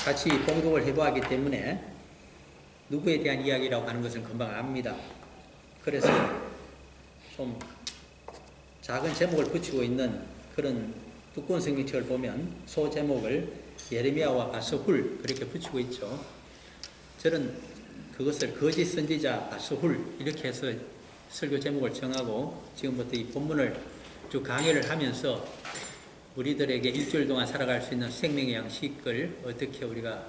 같이 봉독을 해보았기 때문에 누구에 대한 이야기라고 하는 것은 금방 압니다. 그래서 좀 작은 제목을 붙이고 있는 그런 두꺼운 성경책을 보면 소제목을 예레미야와 바스훌 그렇게 붙이고 있죠. 저는 그것을 거짓 선지자 바스훌 이렇게 해서 설교 제목을 정하고 지금부터 이 본문을 쭉 강의를 하면서 우리들에게 일주일 동안 살아갈 수 있는 생명의 양식을 어떻게 우리가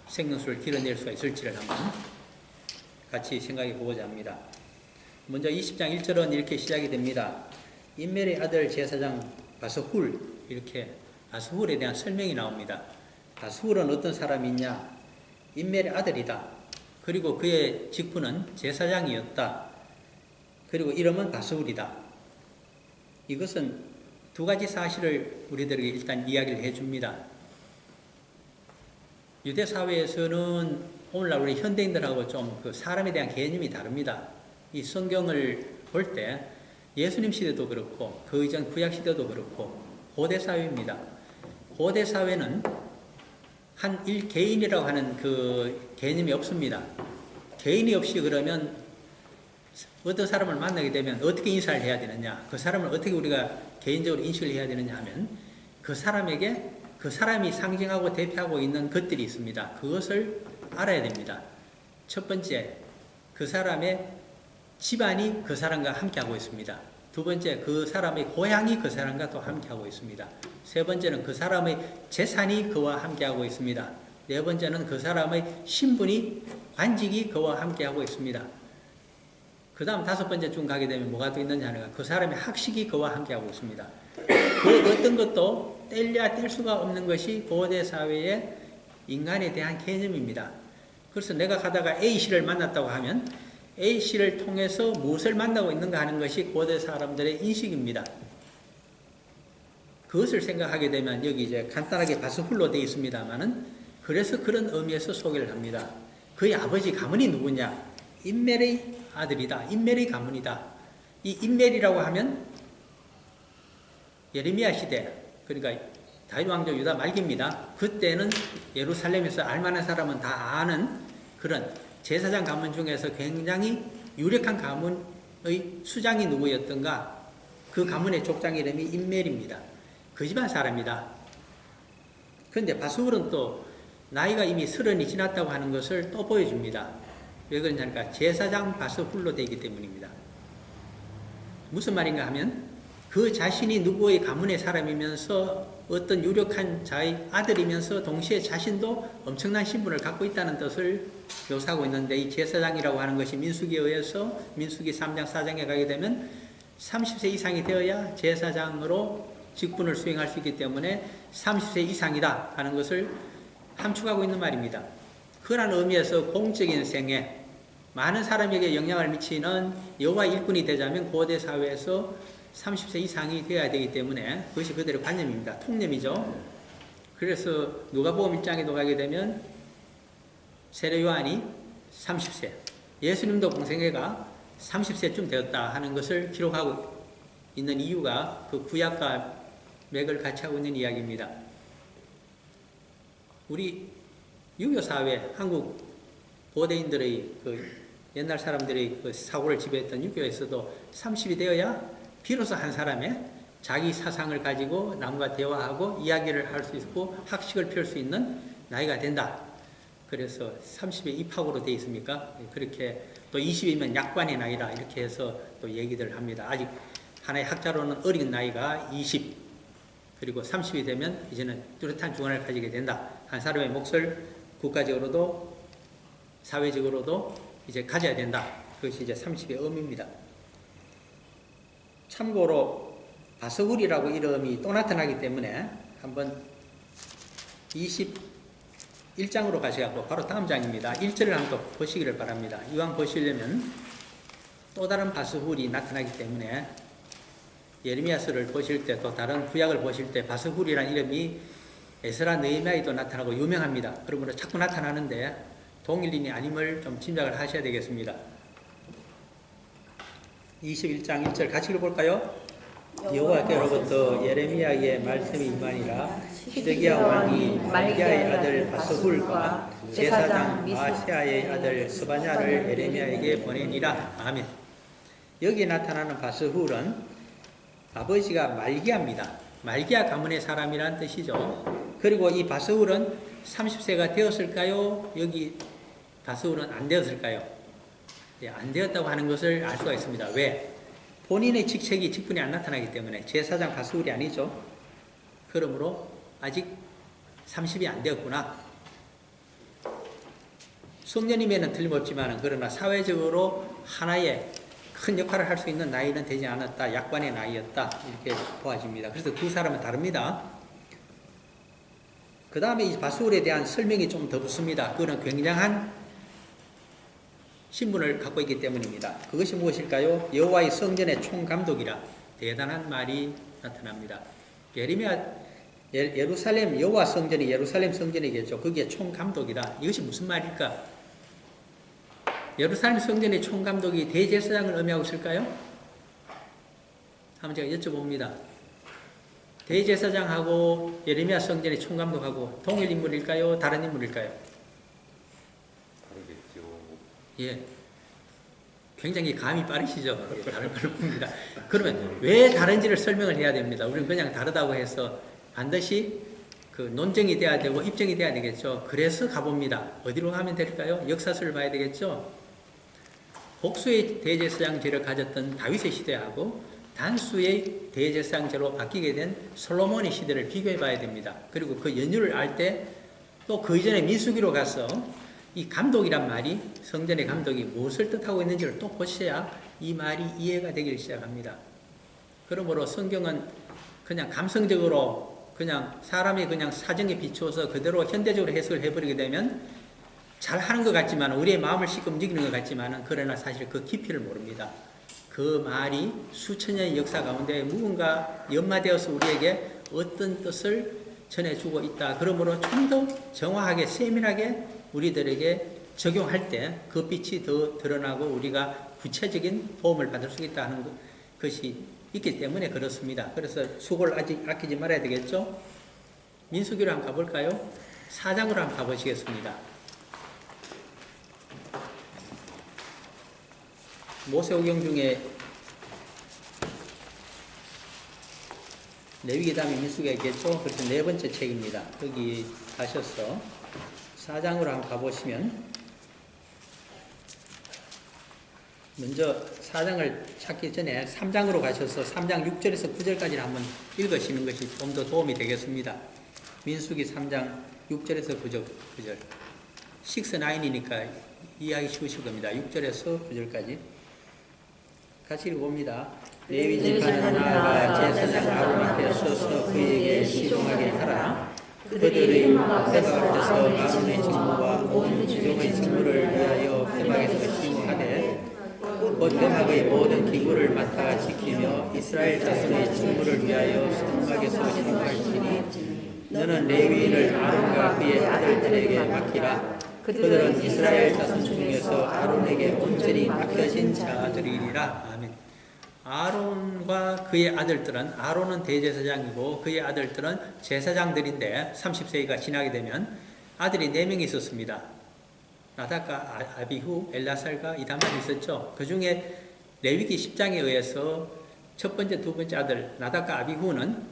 생명수를 길어낼 수가 있을지를 한번 같이 생각해 보고자 합니다. 먼저 20장 1절은 이렇게 시작이 됩니다. 임멜의 아들 제사장 바스훌, 이렇게 바스훌에 대한 설명이 나옵니다. 바스훌은 어떤 사람이냐? 임멜의 아들이다. 그리고 그의 직분은 제사장이었다. 그리고 이름은 바스훌이다. 이것은 두 가지 사실을 우리들에게 일단 이야기를 해줍니다. 유대 사회에서는 오늘날 우리 현대인들하고 좀 그 사람에 대한 개념이 다릅니다. 이 성경을 볼 때 예수님 시대도 그렇고 그 이전 구약 시대도 그렇고 고대 사회입니다. 고대 사회는 한 개인이라고 하는 그 개념이 없습니다. 개인이 없이 그러면 어떤 사람을 만나게 되면 어떻게 인사를 해야 되느냐, 그 사람을 어떻게 우리가 개인적으로 인식을 해야 되느냐 하면 그 사람에게 그 사람이 상징하고 대표하고 있는 것들이 있습니다. 그것을 알아야 됩니다. 첫 번째, 그 사람의 집안이 그 사람과 함께하고 있습니다. 두 번째, 그 사람의 고향이 그 사람과 또 함께하고 있습니다. 세 번째는 그 사람의 재산이 그와 함께하고 있습니다. 네 번째는 그 사람의 신분이, 관직이 그와 함께하고 있습니다. 그 다음 다섯 번째 중 가게 되면 뭐가 또 있느냐 하니까 그 사람의 학식이 그와 함께하고 있습니다. 그 어떤 것도 뗄래야 뗄 수가 없는 것이 고대 사회의 인간에 대한 개념입니다. 그래서 내가 가다가 A씨를 만났다고 하면 A씨를 통해서 무엇을 만나고 있는가 하는 것이 고대 사람들의 인식입니다. 그것을 생각하게 되면 여기 이제 간단하게 바스훌로 되어 있습니다만은 그래서 그런 의미에서 소개를 합니다. 그의 아버지 가문이 누구냐? 임멜의 아들이다. 임멜의 가문이다. 이 임멜이라고 하면 예레미야 시대, 그러니까 다윗 왕조 유다 말기입니다. 그때는 예루살렘에서 알만한 사람은 다 아는 그런 제사장 가문 중에서 굉장히 유력한 가문의 수장이 누구였던가? 그 가문의 족장 이름이 임멜입니다. 그 집안 사람이다. 그런데 바스훌은 또 나이가 이미 30이 지났다고 하는 것을 또 보여줍니다. 왜 그러냐니까 제사장 바스훌로 되기 때문입니다. 무슨 말인가 하면 그 자신이 누구의 가문의 사람이면서 어떤 유력한 자의 아들이면서 동시에 자신도 엄청난 신분을 갖고 있다는 뜻을 묘사하고 있는데, 이 제사장이라고 하는 것이 민수기에 의해서 민수기 3장 4장에 가게 되면 30세 이상이 되어야 제사장으로 직분을 수행할 수 있기 때문에 30세 이상이다 하는 것을 함축하고 있는 말입니다. 그런 의미에서 공적인 생애, 많은 사람에게 영향을 미치는 여호와 일꾼이 되자면 고대 사회에서 30세 이상이 되어야 되기 때문에 그것이 그들의 관념입니다. 통념이죠. 그래서 누가복음 1장에도 가게 되면 세례 요한이 30세, 예수님도 공생애가 30세쯤 되었다 하는 것을 기록하고 있는 이유가 그 구약과 맥을 같이 하고 있는 이야기입니다. 우리 유교사회, 한국 고대인들의 그 옛날 사람들의 그 사고를 지배했던 유교에서도 30이 되어야 비로소 한 사람의 자기 사상을 가지고 남과 대화하고 이야기를 할 수 있고 학식을 펼 수 있는 나이가 된다. 그래서 30에 입학으로 되어 있습니까? 그렇게 또 20이면 약관의 나이라 이렇게 해서 또 얘기들 합니다. 아직 하나의 학자로는 어린 나이가 20, 그리고 30이 되면 이제는 뚜렷한 주관을 가지게 된다. 한 사람의 몫을 국가적으로도 사회적으로도 이제 가져야 된다. 그것이 이제 30의 의미입니다. 참고로 바스훌이라고 이름이 또 나타나기 때문에 한번 21장으로 가셔서 바로 다음 장입니다. 1절을 한번 보시기를 바랍니다. 이왕 보시려면 또 다른 바스훌이 나타나기 때문에 예레미야서를 보실 때 또 다른 구약을 보실 때 바스훌이라는 이름이 에스라 느헤미야에도 나타나고 유명합니다. 그러므로 자꾸 나타나는데 동일인이 아님을 좀 짐작을 하셔야 되겠습니다. 21장 1절 같이 읽어볼까요? 여호와께로부터 예레미야에게 말씀이 임하니라. 시드기야 왕이 말기야의 아들 바스훌과 제사장 마세아의 아들 스바냐를 에레미야에게 보내니라. 아멘. 여기에 나타나는 바스훌은 아버지가 말기야입니다. 말기야 가문의 사람이란 뜻이죠. 그리고 이 바스훌은 30세가 되었을까요? 여기 바스훌은 안 되었을까요? 네, 안 되었다고 하는 것을 알 수가 있습니다. 왜? 본인의 직책이 직분이 안 나타나기 때문에. 제사장 바스훌이 아니죠. 그러므로 아직 30이 안 되었구나. 성년임에는 틀림없지만 그러나 사회적으로 하나의 큰 역할을 할 수 있는 나이는 되지 않았다. 약관의 나이였다. 이렇게 보아집니다. 그래서 두 사람은 다릅니다. 그 다음에 이 바스훌에 대한 설명이 좀 더 붙습니다. 그거는 굉장한 신분을 갖고 있기 때문입니다. 그것이 무엇일까요? 여호와의 성전의 총감독이라 대단한 말이 나타납니다. 예루살렘 여호와 성전이 예루살렘 성전이겠죠. 거기에 총감독이라. 이것이 무슨 말일까? 예루살렘 성전의 총감독이 대제사장을 의미하고 있을까요? 한번 제가 여쭤봅니다. 대제사장하고 예레미야 성전의 총감독하고 동일 인물일까요? 다른 인물일까요? 다르겠죠. 예. 굉장히 감이 빠르시죠? 예, 다를 겁니다. 그러면 왜 다른지를 설명을 해야 됩니다. 우리는 그냥 다르다고 해서 반드시 그 논쟁이 돼야 되고 입증이 돼야 되겠죠. 그래서 가봅니다. 어디로 가면 될까요? 역사서를 봐야 되겠죠. 복수의 대제사장제를 가졌던 다윗의 시대하고 단수의 대제사장제로 바뀌게 된 솔로몬의 시대를 비교해 봐야 됩니다. 그리고 그 연유를 알 때 또 그 이전에 민수기로 가서 이 감독이란 말이 성전의 감독이 무엇을 뜻하고 있는지를 또 보셔야 이 말이 이해가 되기 시작합니다. 그러므로 성경은 그냥 감성적으로 그냥 사람이 그냥 사정에 비추어서 그대로 현대적으로 해석을 해버리게 되면 잘 하는 것 같지만 우리의 마음을 씩 움직이는 것 같지만 그러나 사실 그 깊이를 모릅니다. 그 말이 수천 년의 역사 가운데 무언가 연마되어서 우리에게 어떤 뜻을 전해주고 있다. 그러므로 좀 더 정확하게 세밀하게 우리들에게 적용할 때 그 빛이 더 드러나고 우리가 구체적인 도움을 받을 수 있다는 것이 있기 때문에 그렇습니다. 그래서 수고를 아끼지 말아야 되겠죠. 민수기로 한번 가볼까요? 4장으로 한번 가보시겠습니다. 모세오경 중에 레위기 다음에 민수기가 있겠죠. 그래서 네 번째 책입니다. 거기 가셔서 4장으로 한번 가보시면 먼저 4장을 찾기 전에 3장으로 가셔서 3장 6절에서 9절까지 한번 읽으시는 것이 좀 더 도움이 되겠습니다. 민수기 3장 6절에서 9절 6-9이니까 이해하기 쉬우실 겁니다. 6절에서 9절까지 같이 읽어봅니다. 레위 지파는 나아가 제사장 아론 앞에 서서 그에게 시종하게 하라. 그들의 회막 앞에서 아론의 직무와 온 지종의 직무를 위하여 회막에서 시무하되 곧 회막의 모든 기구를 맡아 지키며 이스라엘 자손의 직무를 위하여 성막에서 시무할지니 너는 레위인을 아론과 그의 아들들에게 맡기라. 그들은 이스라엘 자손 중에서 아론에게 온전히 맡겨진 자들이리라. 아멘. 아론과 그의 아들들은 아론은 대제사장이고 그의 아들들은 제사장들인데 30세가 지나게 되면 아들이 4명이 있었습니다. 나답과 아비후, 엘라살과 이다말이 있었죠. 그 중에 레위기 10장에 의해서 첫 번째, 두 번째 아들 나답과 아비후는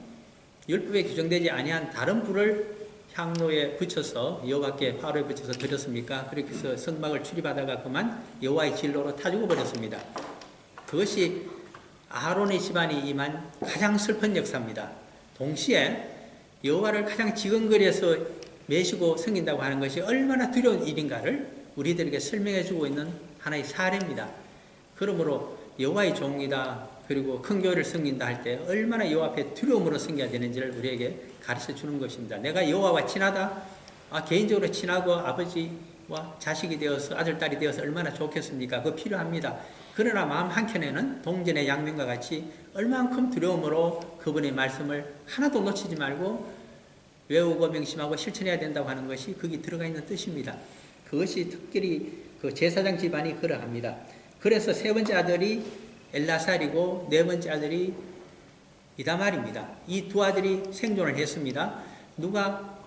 율법에 규정되지 아니한 다른 불을 향로에 붙여서 여호와께 화로에 붙여서 드렸습니까? 그렇게 해서 성막을 출입하다가 그만 여호와의 진로로 타 죽어버렸습니다. 그것이 아론의 집안이 임한 가장 슬픈 역사입니다. 동시에 여호와를 가장 지근거려서 매시고 섬긴다고 하는 것이 얼마나 두려운 일인가를 우리들에게 설명해주고 있는 하나의 사례입니다. 그러므로 여호와의 종이다 그리고 큰 교회를 섬긴다 할 때 얼마나 여호와 앞에 두려움으로 섬겨야 되는지를 우리에게 가르쳐주는 것입니다. 내가 여호와와 친하다? 개인적으로 친하고 아버지와 자식이 되어서 아들, 딸이 되어서 얼마나 좋겠습니까? 그거 필요합니다. 그러나 마음 한켠에는 동전의 양면과 같이 얼만큼 두려움으로 그분의 말씀을 하나도 놓치지 말고 외우고 명심하고 실천해야 된다고 하는 것이 거기 들어가 있는 뜻입니다. 그것이 특별히 그 제사장 집안이 그러합니다. 그래서 세 번째 아들이 엘라살이고 네 번째 아들이 이다말입니다. 이 두 아들이 생존을 했습니다. 누가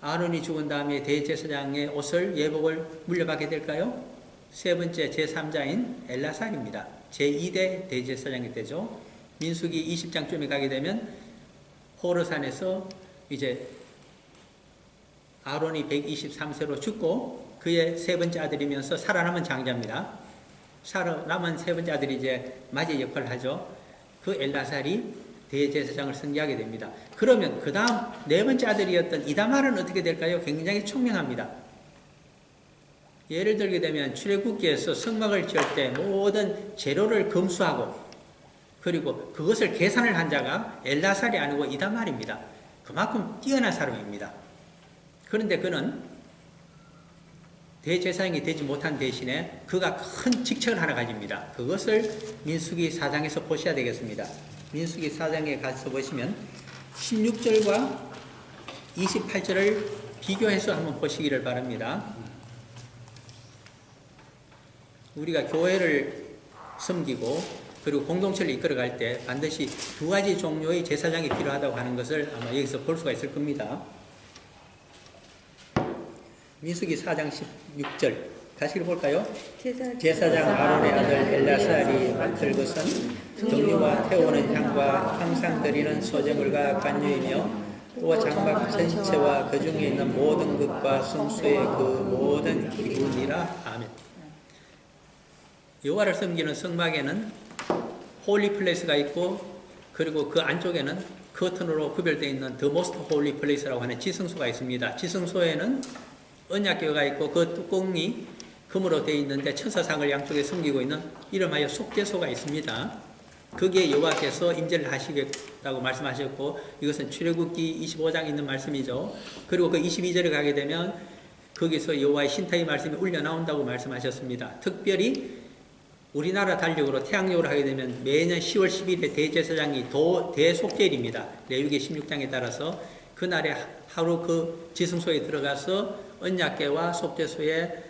아론이 죽은 다음에 대제사장의 옷을 예복을 물려받게 될까요? 세 번째 제3자인 엘라살입니다. 제2대 대제사장이 되죠. 민수기 20장쯤에 가게 되면 호르산에서 이제 아론이 123세로 죽고 그의 세 번째 아들이면서 살아남은 장자입니다. 살아남은 세 번째 아들이 이제 맞이 역할을 하죠. 그 엘라살이 대제사장을 승계하게 됩니다. 그러면 그 다음 네 번째 아들이었던 이다말은 어떻게 될까요? 굉장히 총명합니다. 예를 들게 되면 출애굽기에서 성막을 지을 때 모든 재료를 검수하고 그리고 그것을 계산을 한 자가 엘라살이 아니고 이다말입니다. 그만큼 뛰어난 사람입니다. 그런데 그는 대제사장이 되지 못한 대신에 그가 큰 직책을 하나 가집니다. 그것을 민수기 4장에서 보셔야 되겠습니다. 민수기 4장에 가서 보시면 16절과 28절을 비교해서 한번 보시기를 바랍니다. 우리가 교회를 섬기고 그리고 공동체를 이끌어갈 때 반드시 두 가지 종류의 제사장이 필요하다고 하는 것을 아마 여기서 볼 수가 있을 겁니다. 민수기 4장 16절 다시 볼까요? 제사장 아론의 아들 엘라살이 맡을 것은 등류와 태우는 향과 항상 드리는 소제물과 간유이며 또 장막 전체와 그 중에 있는 모든 것과 성소의 그 모든 기분이라. 아멘. 여호와를 섬기는 성막에는 홀리 플레이스가 있고 그리고 그 안쪽에는 커튼으로 구별되어 있는 더 모스트 홀리 플레이스라고 하는 지성소가 있습니다. 지성소에는 언약궤가 있고 그 뚜껑이 금으로 되어 있는데 천사상을 양쪽에 숨기고 있는 이름하여 속죄소가 있습니다. 거기에 여호와께서 임재를 하시겠다고 말씀하셨고 이것은 출애굽기 25장에 있는 말씀이죠. 그리고 그 22절에 가게 되면 거기서 여호와의 신탁의 말씀이 울려 나온다고 말씀하셨습니다. 특별히 우리나라 달력으로 태양력으로 하게 되면 매년 10월 10일에 대제사장이 대속죄일입니다. 레위기 16장에 따라서 그날에 하루 그 지성소에 들어가서 언약궤와 속죄소에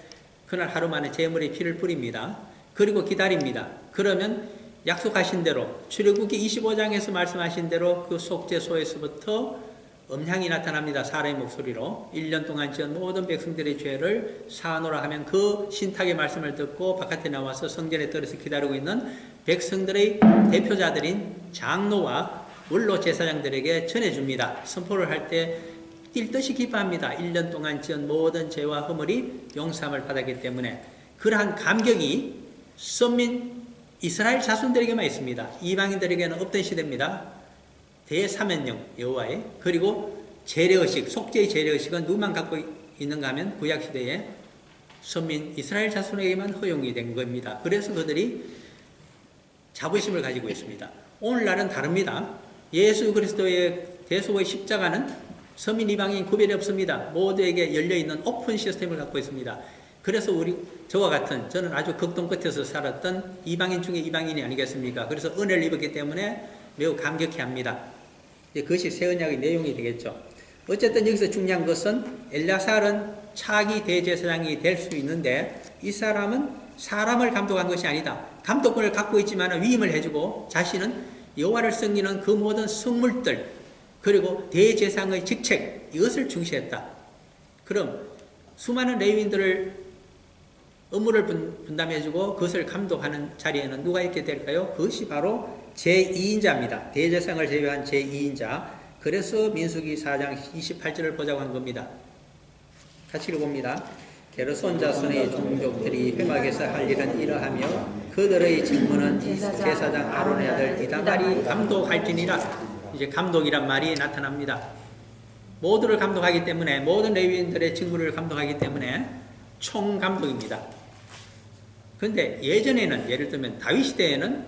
그날 하루 만에 제물의 피를 뿌립니다. 그리고 기다립니다. 그러면 약속하신 대로 출애굽기 25장에서 말씀하신 대로 그 속죄소에서부터 음향이 나타납니다. 사람의 목소리로 1년 동안 지은 모든 백성들의 죄를 사하노라 하면 그 신탁의 말씀을 듣고 바깥에 나와서 성전에 들어서 기다리고 있는 백성들의 대표자들인 장로와 원로 제사장들에게 전해줍니다. 선포를 할 때 뛸 듯이 기뻐합니다. 1년 동안 지은 모든 죄와 허물이 용서함을 받았기 때문에 그러한 감격이 선민 이스라엘 자손들에게만 있습니다. 이방인들에게는 없던 시대입니다. 대사면령 여호와의 그리고 재래의식 속죄의 재래의식은 누구만 갖고 있는가 하면 구약시대에 선민 이스라엘 자손에게만 허용이 된 겁니다. 그래서 그들이 자부심을 가지고 있습니다. 오늘날은 다릅니다. 예수 그리스도의 대속의 십자가는 서민 이방인 구별이 없습니다. 모두에게 열려있는 오픈 시스템을 갖고 있습니다. 그래서 저와 같은 저는 아주 극동 끝에서 살았던 이방인 중에 이방인이 아니겠습니까? 그래서 은혜를 입었기 때문에 매우 감격해합니다. 그것이 새 언약의 내용이 되겠죠. 어쨌든 여기서 중요한 것은 엘야살은 차기 대제사장이 될 수 있는데 이 사람은 사람을 감독한 것이 아니다. 감독권을 갖고 있지만 위임을 해주고 자신은 여호와를 섬기는 그 모든 성물들 그리고 대제사장의 직책 이것을 중시했다. 그럼 수많은 레위인들을 업무를 분담해주고 그것을 감독하는 자리에는 누가 있게 될까요? 그것이 바로 제2인자입니다. 대제사장을 제외한 제2인자. 그래서 민수기 4장 28절을 보자고 한 겁니다. 같이 읽어봅니다. 게르손 자손의 종족들이 회막에서 할 일은 이러하며 그들의 직무는 제사장 아론의 아들 이다말이 감독할지니라. 이제 감독이란 말이 나타납니다. 모두를 감독하기 때문에 모든 레위인들의 직무를 감독하기 때문에 총감독입니다. 그런데 예전에는 예를 들면 다윗 시대에는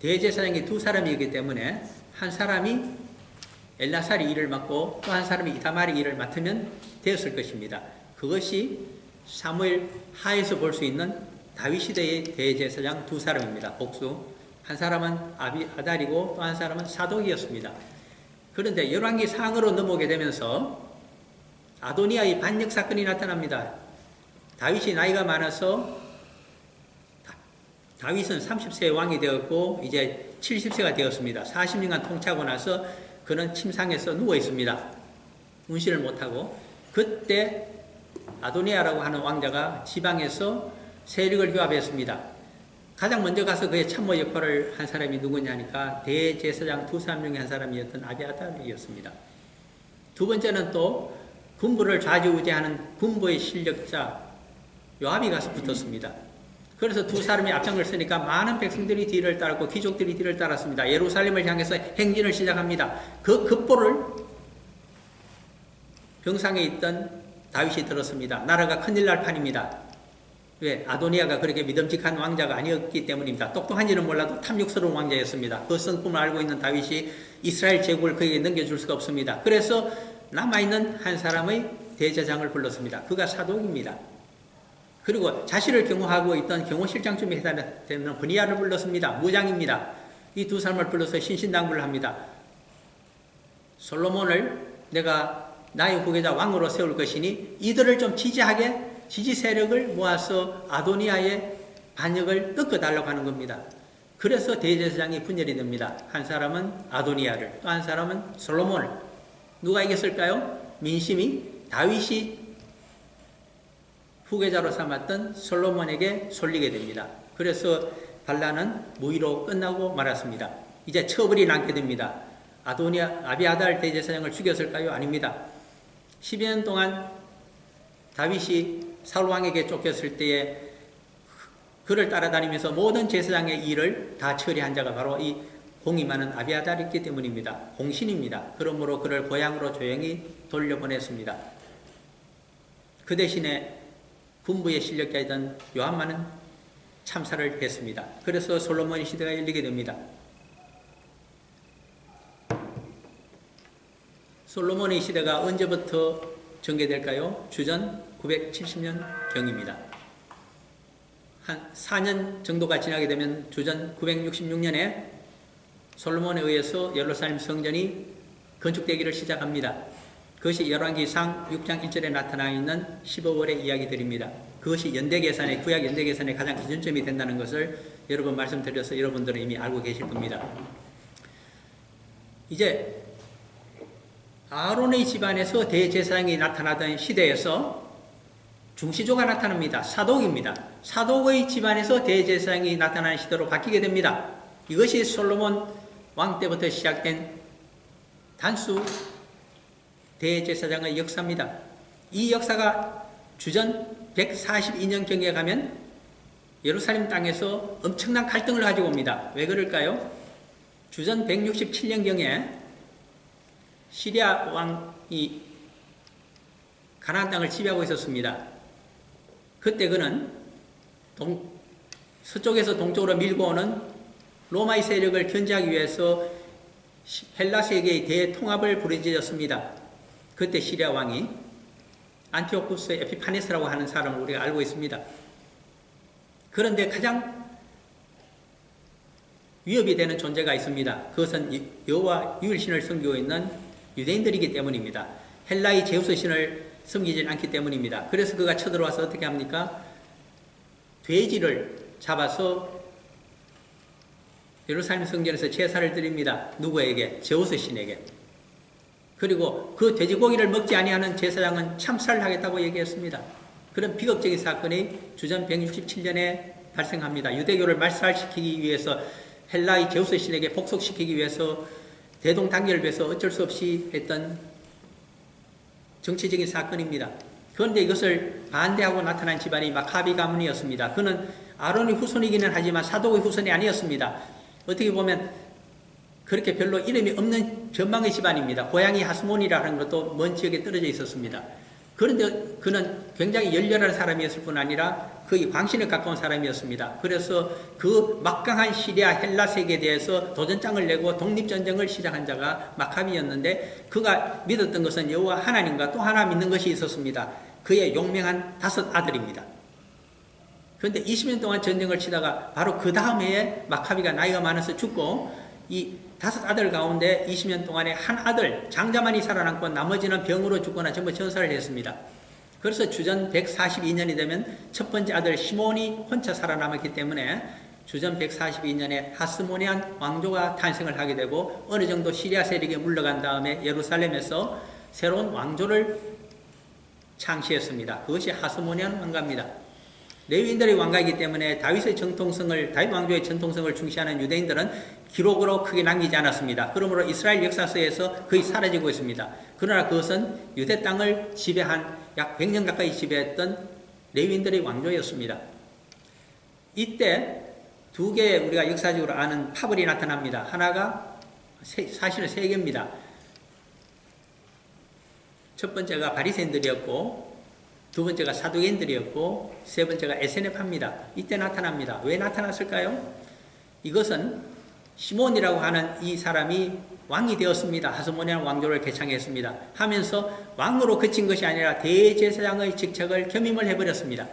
대제사장이 두 사람이기 때문에 한 사람이 엘야살이 일을 맡고 또 한 사람이 이다말이 일을 맡으면 되었을 것입니다. 그것이 사무엘 하에서 볼 수 있는 다윗 시대의 대제사장 두 사람입니다. 복수. 한 사람은 아달이고 또 한 사람은 사독이었습니다. 그런데 열왕기 상으로 넘어오게 되면서 아도니아의 반역 사건이 나타납니다. 다윗이 나이가 많아서 다윗은 30세의 왕이 되었고 이제 70세가 되었습니다. 40년간 통치하고 나서 그는 침상에서 누워 있습니다. 운신을 못하고. 그때 아도니아라고 하는 왕자가 지방에서 세력을 규합했습니다. 가장 먼저 가서 그의 참모 역할을 한 사람이 누구냐니까 대제사장 두 사람 중에 한 사람이었던 아비아달이었습니다. 두 번째는 또 군부를 좌지우지하는 군부의 실력자 요압이 가서 붙었습니다. 그래서 두 사람이 앞장을 서니까 많은 백성들이 뒤를 따랐고 귀족들이 뒤를 따랐습니다. 예루살렘을 향해서 행진을 시작합니다. 그 급보를 병상에 있던 다윗이 들었습니다. 나라가 큰일 날 판입니다. 왜? 아도니아가 그렇게 믿음직한 왕자가 아니었기 때문입니다. 똑똑한지는 몰라도 탐욕스러운 왕자였습니다. 그 성품을 알고 있는 다윗이 이스라엘 제국을 그에게 넘겨줄 수가 없습니다. 그래서 남아있는 한 사람의 대제사장을 불렀습니다. 그가 사독입니다. 그리고 자신을 경호하고 있던 경호실장쯤에 해당되는 브니야를 불렀습니다. 무장입니다. 이 두 사람을 불러서 신신당부를 합니다. 솔로몬을 내가 나의 후계자 왕으로 세울 것이니 이들을 좀 지지 세력을 모아서 아도니아의 반역을 꺾어달라고 하는 겁니다. 그래서 대제사장이 분열이 됩니다. 한 사람은 아도니아를, 또 한 사람은 솔로몬을. 누가 이겼을까요? 민심이 다윗이 후계자로 삼았던 솔로몬에게 쏠리게 됩니다. 그래서 반란은 무위로 끝나고 말았습니다. 이제 처벌이 남게 됩니다. 아비아달 대제사장을 죽였을까요? 아닙니다. 10여 년 동안 다윗이 사울 왕에게 쫓겼을 때에 그를 따라다니면서 모든 제사장의 일을 다 처리한 자가 바로 이 공이 많은 아비아달이기 때문입니다. 공신입니다. 그러므로 그를 고향으로 조용히 돌려보냈습니다. 그 대신에 군부의 실력자이던 요압만은 참사를 했습니다. 그래서 솔로몬의 시대가 열리게 됩니다. 솔로몬의 시대가 언제부터 전개될까요? 주전 970년경입니다. 한 4년 정도가 지나게 되면 주전 966년에 솔로몬에 의해서 예루살렘 성전이 건축되기를 시작합니다. 그것이 열왕기상 6장 1절에 나타나 있는 15월의 이야기들입니다. 그것이 연대계산의 구약 연대계산의 가장 기준점이 된다는 것을 여러 번 말씀드려서 여러분들은 이미 알고 계실 겁니다. 이제 아론의 집안에서 대제사장이 나타나던 시대에서 중시조가 나타납니다. 사독입니다. 사독의 집안에서 대제사장이 나타나는 시대로 바뀌게 됩니다. 이것이 솔로몬 왕 때부터 시작된 단수 대제사장의 역사입니다. 이 역사가 주전 142년경에 가면 예루살렘 땅에서 엄청난 갈등을 가지고 옵니다. 왜 그럴까요? 주전 167년경에 시리아 왕이 가나안 땅을 지배하고 있었습니다. 그때 그는 서쪽에서 동쪽으로 밀고 오는 로마의 세력을 견제하기 위해서 헬라 세계의 대통합을 부르짖었습니다. 그때 시리아 왕이 안티오쿠스 에피파네스라고 하는 사람을 우리가 알고 있습니다. 그런데 가장 위협이 되는 존재가 있습니다. 그것은 여호와 유일신을 섬기고 있는 유대인들이기 때문입니다. 헬라의 제우스 신을 섬기지 않기 때문입니다. 그래서 그가 쳐들어와서 어떻게 합니까? 돼지를 잡아서 예루살렘 성전에서 제사를 드립니다. 누구에게? 제우스 신에게. 그리고 그 돼지고기를 먹지 아니하는 제사장은 참살을 하겠다고 얘기했습니다. 그런 비극적인 사건이 주전 167년에 발생합니다. 유대교를 말살시키기 위해서 헬라의 제우스 신에게 복속시키기 위해서 대동단결을 위해서 어쩔 수 없이 했던 정치적인 사건입니다. 그런데 이것을 반대하고 나타난 집안이 마카비 가문이었습니다. 그는 아론의 후손이기는 하지만 사독의 후손이 아니었습니다. 어떻게 보면 그렇게 별로 이름이 없는 전망의 집안입니다. 고향이 하스몬이라는 것도 먼 지역에 떨어져 있었습니다. 그런데 그는 굉장히 열렬한 사람이었을 뿐 아니라 거의 광신에 가까운 사람이었습니다. 그래서 그 막강한 시리아 헬라 세계에 대해서 도전장을 내고 독립전쟁을 시작한 자가 마카비였는데 그가 믿었던 것은 여호와 하나님과 또 하나 믿는 것이 있었습니다. 그의 용맹한 5 아들입니다. 그런데 20년 동안 전쟁을 치다가 바로 그 다음 해에 마카비가 나이가 많아서 죽고 이 5 아들 가운데 20년 동안에 한 아들 장자만이 살아남고 나머지는 병으로 죽거나 전부 전사를 했습니다. 그래서 주전 142년이 되면 첫 번째 아들 시몬이 혼자 살아남았기 때문에 주전 142년에 하스모니안 왕조가 탄생을 하게 되고 어느 정도 시리아 세력에 물러간 다음에 예루살렘에서 새로운 왕조를 창시했습니다. 그것이 하스모니안 왕가입니다. 레위인들의 왕가이기 때문에 다윗 왕조의 전통성을 중시하는 유대인들은 기록으로 크게 남기지 않았습니다. 그러므로 이스라엘 역사서에서 거의 사라지고 있습니다. 그러나 그것은 유대 땅을 지배한 약 100년 가까이 지배했던 레위인들의 왕조였습니다. 이때 두 개의 우리가 역사적으로 아는 파벌이 나타납니다. 하나가 사실은 세 개입니다. 첫 번째가 바리새인들이었고, 두 번째가 사두개인들이었고, 세 번째가 에세네파입니다. 이때 나타납니다. 왜 나타났을까요? 이것은 시몬이라고 하는 이 사람이 왕이 되었습니다. 하스모니안 왕조를 개창했습니다. 하면서 왕으로 그친 것이 아니라 대제사장의 직책을 겸임을 해버렸습니다.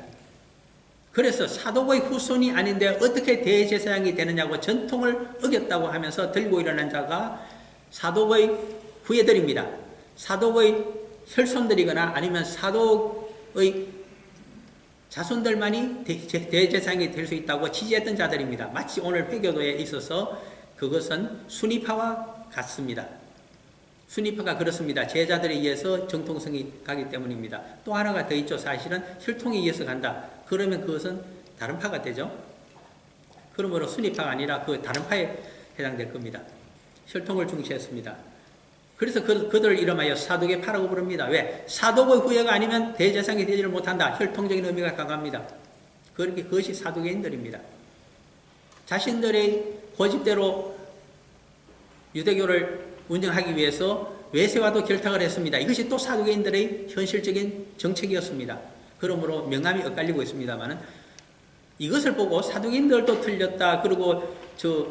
그래서 사도의 후손이 아닌데 어떻게 대제사장이 되느냐고 전통을 어겼다고 하면서 들고 일어난 자가 사도의 후예들입니다. 사도의 혈손들이거나 아니면 사도의 자손들만이 대제사장이 될 수 있다고 지지했던 자들입니다. 마치 오늘 회교도에 있어서 그것은 순위파와 같습니다. 순위파가 그렇습니다. 제자들에 의해서 정통성이 가기 때문입니다. 또 하나가 더 있죠. 사실은 혈통에 의해서 간다. 그러면 그것은 다른 파가 되죠. 그러므로 순위파가 아니라 그 다른 파에 해당될 겁니다. 혈통을 중시했습니다. 그래서 그들을 이름하여 사두개파라고 부릅니다. 왜? 사도의 후예가 아니면 대제사장이 되지를 못한다. 혈통적인 의미가 강합니다. 그것이 사두개인들입니다. 자신들의 고집대로 유대교를 운영하기 위해서 외세와도 결탁을 했습니다. 이것이 또 사두개인들의 현실적인 정책이었습니다. 그러므로 명함이 엇갈리고 있습니다만 이것을 보고 사두개인들도 틀렸다. 그리고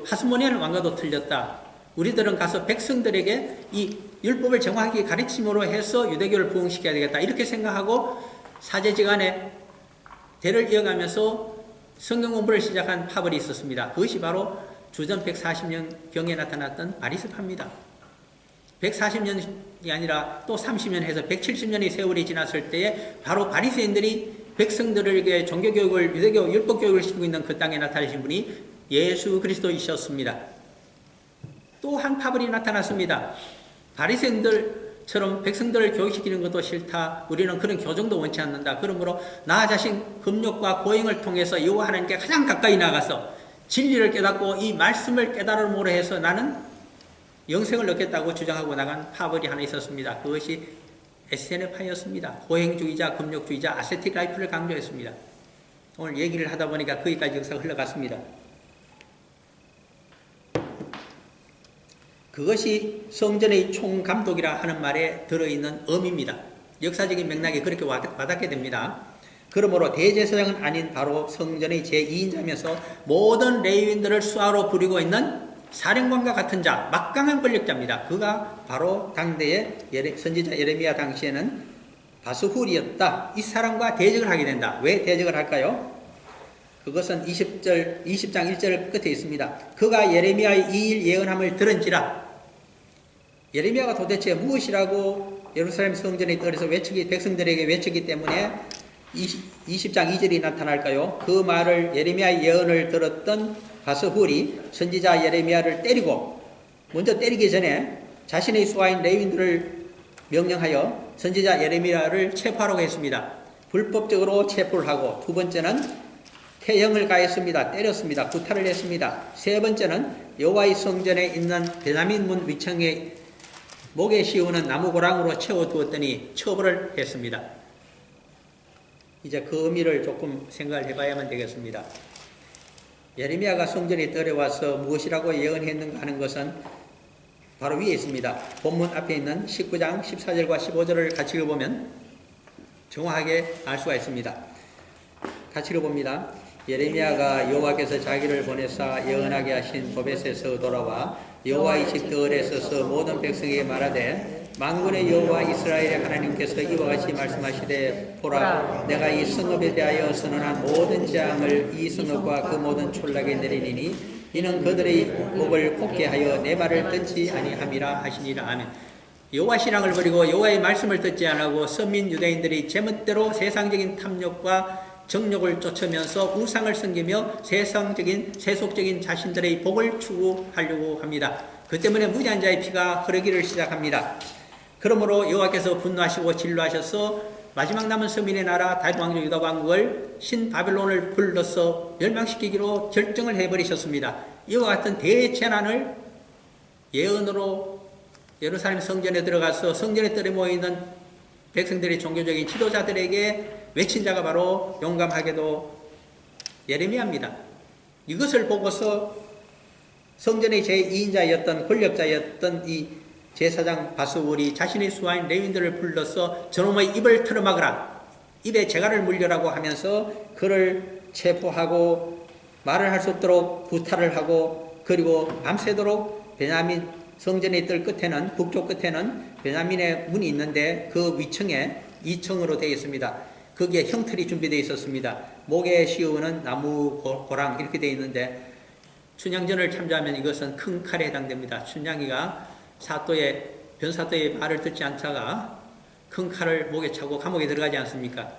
하스모니안 왕가도 틀렸다. 우리들은 가서 백성들에게 이 율법을 정확하게 가르침으로 해서 유대교를 부흥시켜야 되겠다. 이렇게 생각하고 사제지간에 대를 이어가면서 성경 공부를 시작한 파벌이 있었습니다. 그것이 바로 주전 140년경에 나타났던 바리새파입니다. 140년이 아니라 또 30년 해서 170년의 세월이 지났을 때에 바로 바리새인들이 백성들에게 종교교육을, 유대교 율법교육을 시키고 있는 그 땅에 나타나신 분이 예수 그리스도이셨습니다. 또 한 파벌이 나타났습니다. 바리새인들처럼 백성들을 교육시키는 것도 싫다. 우리는 그런 교정도 원치 않는다. 그러므로 나 자신 금욕과 고행을 통해서 여호와 하나님께 가장 가까이 나가서 진리를 깨닫고 이 말씀을 깨달음으로 해서 나는 영생을 얻겠다고 주장하고 나간 파벌이 하나 있었습니다. 그것이 에세네파였습니다. 고행주의자, 금욕주의자, 아세틱 라이프를 강조했습니다. 오늘 얘기를 하다 보니까 거기까지 역사가 흘러갔습니다. 그것이 성전의 총감독이라 하는 말에 들어있는 의미입니다. 역사적인 맥락이 그렇게 와닿게 됩니다. 그러므로 대제사장은 아닌 바로 성전의 제2인자면서 모든 레위인들을 수하로 부리고 있는 사령관과 같은 자, 막강한 권력자입니다. 그가 바로 당대의 선지자 예레미야 당시에는 바스훌이었다. 이 사람과 대적을 하게 된다. 왜 대적을 할까요? 그것은 20장 1절 끝에 있습니다. 그가 예레미야의 이 일 예언함을 들은지라. 예레미야가 도대체 무엇이라고 예루살렘 성전에 떨어서 백성들에게 외치기 때문에 20장 2절이 나타날까요? 그 말을 예레미야의 예언을 들었던 바스훌이 선지자 예레미야를 때리고, 먼저 때리기 전에 자신의 수하인 레위인들을 명령하여 선지자 예레미야를 체포하라고 했습니다. 불법적으로 체포를 하고, 두 번째는 태형을 가했습니다. 때렸습니다. 구타를 했습니다. 세 번째는 여호와의 성전에 있는 베냐민 문 위층에 목에 씌우는 나무 고랑으로 채워두었더니 처벌을 했습니다. 이제 그 의미를 조금 생각을 해봐야만 되겠습니다. 예레미야가 성전에 들어와서 무엇이라고 예언했는가 하는 것은 바로 위에 있습니다. 본문 앞에 있는 19장 14절과 15절을 같이 읽어보면 정확하게 알 수가 있습니다. 같이 읽어봅니다. 예레미야가 여호와께서 자기를 보내사 예언하게 하신 도벳에서 돌아와 여호와의 집 들에 서서 모든 백성에게 말하되 만군의 여호와 이스라엘의 하나님께서 이와 같이 말씀하시되 보라 내가 이 성읍에 대하여 선언한 모든 재앙을 이 성읍과 그 모든 촌락에 내리니 이는 그들의 목을 곱게 하여 내 말을 듣지 아니함이라 하시니라. 아멘. 여호와 신앙을 버리고 여호와의 말씀을 듣지 않고 선민 유대인들이 제멋대로 세상적인 탐욕과 정욕을 쫓으면서 우상을 섬기며 세속적인 자신들의 복을 추구하려고 합니다. 그 때문에 무지한 자의 피가 흐르기를 시작합니다. 그러므로 여호와께서 분노하시고 진노하셔서 마지막 남은 서민의 나라 다윗 왕조 유다 왕국을 신바벨론을 불러서 멸망시키기로 결정을 해버리셨습니다. 이와 같은 대재난을 예언으로 예루살렘 성전에 들어가서 성전에 들에 모여있는 백성들의 종교적인 지도자들에게 외친 자가 바로 용감하게도 예레미야입니다. 이것을 보고서 성전의 제2인자였던 권력자였던 이 제사장 바수울이 자신의 수하인 레위인들을 불러서 저놈의 입을 틀어막으라, 입에 재갈을 물려라고 하면서 그를 체포하고 말을 할 수 없도록 구타를 하고, 그리고 밤새도록 베냐민 성전의 뜰 끝에는, 북쪽 끝에는 베냐민의 문이 있는데 그 위층에 2층으로 되어 있습니다. 거기에 형틀이 준비되어 있었습니다. 목에 씌우는 나무 고랑 이렇게 되어 있는데, 춘향전을 참조하면 이것은 큰 칼에 해당됩니다. 춘향이가 변사또의 말을 듣지 않다가 큰 칼을 목에 차고 감옥에 들어가지 않습니까?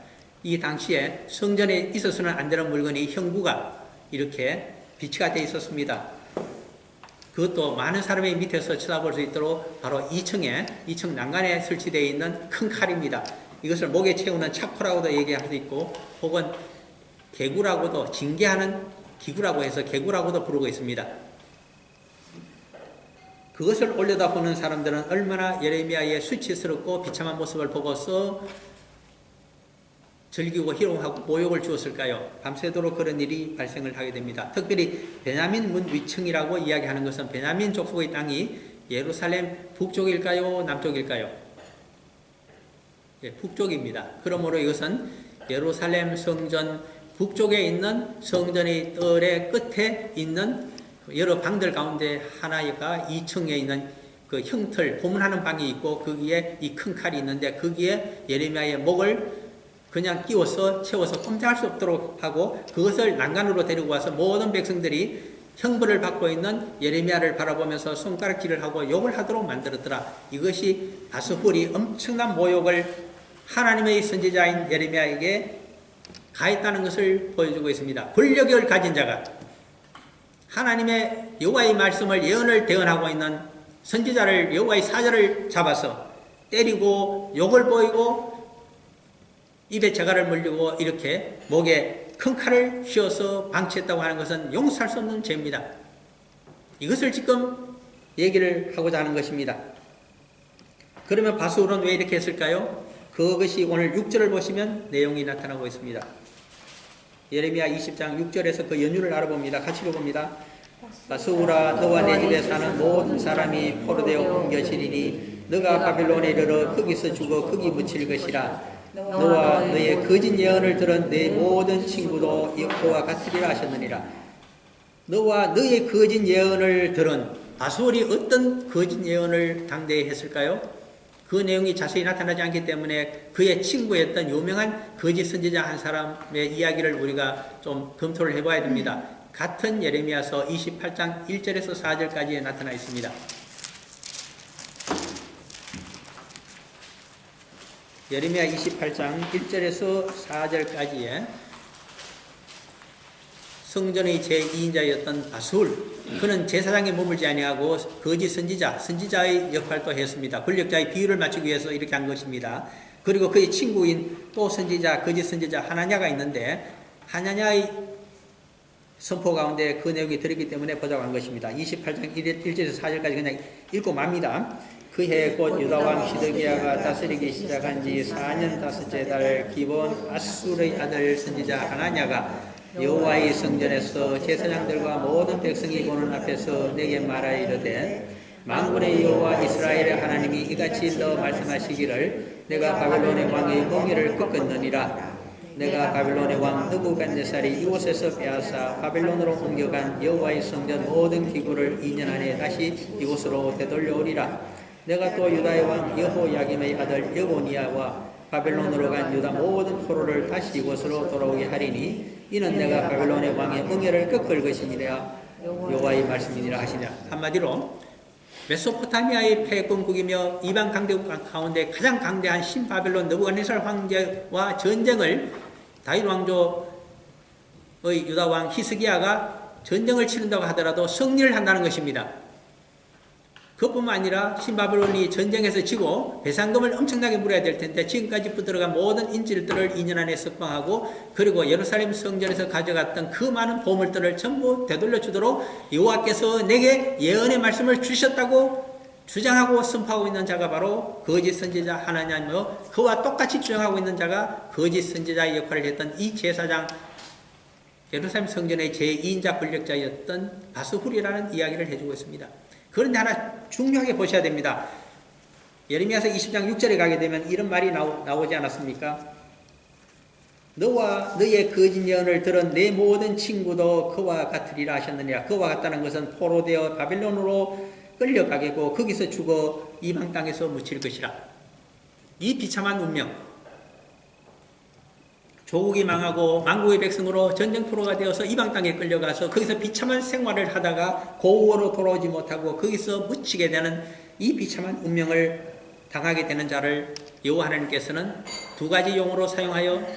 이 당시에 성전에 있어서는 안 되는 물건이 형구가 이렇게 비치가 되어 있었습니다. 그것도 많은 사람의 밑에서 쳐다볼 수 있도록 바로 2층 난간에 설치되어 있는 큰 칼입니다. 이것을 목에 채우는 차코라고도 얘기할 수 있고, 혹은 개구라고도, 징계하는 기구라고 해서 개구라고도 부르고 있습니다. 그것을 올려다보는 사람들은 얼마나 예레미야의 수치스럽고 비참한 모습을 보고서 즐기고 희롱하고 모욕을 주었을까요? 밤새도록 그런 일이 발생을 하게 됩니다. 특별히 베냐민 문 위층이라고 이야기하는 것은 베냐민 족속의 땅이 예루살렘 북쪽일까요? 남쪽일까요? 예, 북쪽입니다. 그러므로 이것은 예루살렘 성전 북쪽에 있는 성전의 뜰의 끝에 있는 여러 방들 가운데 하나가 2층에 있는 그 형틀, 고문하는 방이 있고, 거기에 이 큰 칼이 있는데 거기에 예레미야의 목을 그냥 끼워서 채워서 꼼짝할 수 없도록 하고, 그것을 난간으로 데리고 와서 모든 백성들이 형벌을 받고 있는 예레미야를 바라보면서 손가락질을 하고 욕을 하도록 만들었더라. 이것이 바스훌이 엄청난 모욕을 하나님의 선지자인 예레미야에게 가했다는 것을 보여주고 있습니다. 권력을 가진 자가 하나님의 여호와의 말씀을 예언을 대언하고 있는 선지자를, 여호와의 사자를 잡아서 때리고 욕을 보이고 입에 재갈을 물리고 이렇게 목에 큰 칼을 휘어서 방치했다고 하는 것은 용서할 수 없는 죄입니다. 이것을 지금 얘기를 하고자 하는 것입니다. 그러면 바수울은 왜 이렇게 했을까요? 그것이 오늘 6절을 보시면 내용이 나타나고 있습니다. 예레미야 20장 6절에서 그 연유를 알아봅니다. 같이 읽어봅니다. 바수울아, 너와 내 집에 사는 모든 사람이 포로되어 옮겨지리니 너가 바벨론에 이르러 거기서 죽어 거기 묻힐 것이라. 너와 너의 거짓 예언을 들은 내 모든 친구도 그와 같으리라 하셨느니라. 너와 너의 거짓 예언을 들은, 바수울이 어떤 거짓 예언을 당대에 했을까요? 그 내용이 자세히 나타나지 않기 때문에 그의 친구였던 유명한 거짓 선지자 한 사람의 이야기를 우리가 좀 검토를 해봐야 됩니다. 같은 예레미야서 28장 1절에서 4절까지에 나타나 있습니다. 예레미야 28장 1절에서 4절까지에 성전의 제2인자였던 바수울, 그는 제사장에 머물지 아니하고 거짓 선지자의 역할도 했습니다. 권력자의 비율을 맞추기 위해서 이렇게 한 것입니다. 그리고 그의 친구인 또 선지자, 거짓 선지자 하나냐가 있는데, 하나냐의 선포 가운데 그 내용이 들었기 때문에 보자고 한 것입니다. 28장 1절에서 4절까지 그냥 읽고 맙니다. 그 해 곧 유다왕 시드기야가 다스리기 시작한 지 4년 5째 달 기본 아술의 아들 선지자 하나냐가 여호와의 성전에서 제사장들과 모든 백성이 보는 앞에서 내게 말하이르되, 만군의 여호와 이스라엘의 하나님이 이같이 너 말씀하시기를, 내가 바벨론의 왕의 멍에를 꺾었느니라. 내가 바벨론의 왕 느부갓네살이 이곳에서 빼앗아 바벨론으로 옮겨간 여호와의 성전 모든 기구를 2년 안에 다시 이곳으로 되돌려오리라. 내가 또 유다의 왕 여호야김의 아들 여고니아와 바벨론으로 간 유다 모든 포로를 다시 이곳으로 돌아오게 하리니, 이는 내가 바벨론의 왕의 멍에를 꺾을 것이니라. 여호와의 말씀이니라 하시냐. 한마디로 메소포타미아의 패권국이며 이방 강대국 가운데 가장 강대한 신바벨론 느부갓네살 황제와 전쟁을 다윗 왕조의 유다 왕 히스기야가 전쟁을 치른다고 하더라도 승리를 한다는 것입니다. 그뿐만 아니라 신바벨론이 전쟁에서 지고 배상금을 엄청나게 물어야 될 텐데 지금까지 붙들어간 모든 인질들을 2년 안에 석방하고 그리고 예루살렘 성전에서 가져갔던 그 많은 보물들을 전부 되돌려 주도록 여호와께서 내게 예언의 말씀을 주셨다고 주장하고 선포하고 있는 자가 바로 거짓 선지자 하나냐이며 그와 똑같이 주장하고 있는 자가 거짓 선지자의 역할을 했던 이 제사장 예루살렘 성전의 제2인자 권력자였던 바스훌이라는 이야기를 해주고 있습니다. 그런데 하나 중요하게 보셔야 됩니다. 예레미야서 20장 6절에 가게 되면 이런 말이 나오지 않았습니까? 너와 너의 거짓 예언을 들은 내 모든 친구도 그와 같으리라 하셨느니라. 그와 같다는 것은 포로되어 바벨론으로 끌려가겠고 거기서 죽어 이방 땅에서 묻힐 것이라. 이 비참한 운명, 조국이 망하고 만국의 백성으로 전쟁포로가 되어서 이방 땅에 끌려가서 거기서 비참한 생활을 하다가 고국으로 돌아오지 못하고 거기서 묻히게 되는 이 비참한 운명을 당하게 되는 자를 여호와 하나님께서는 두 가지 용어로 사용하여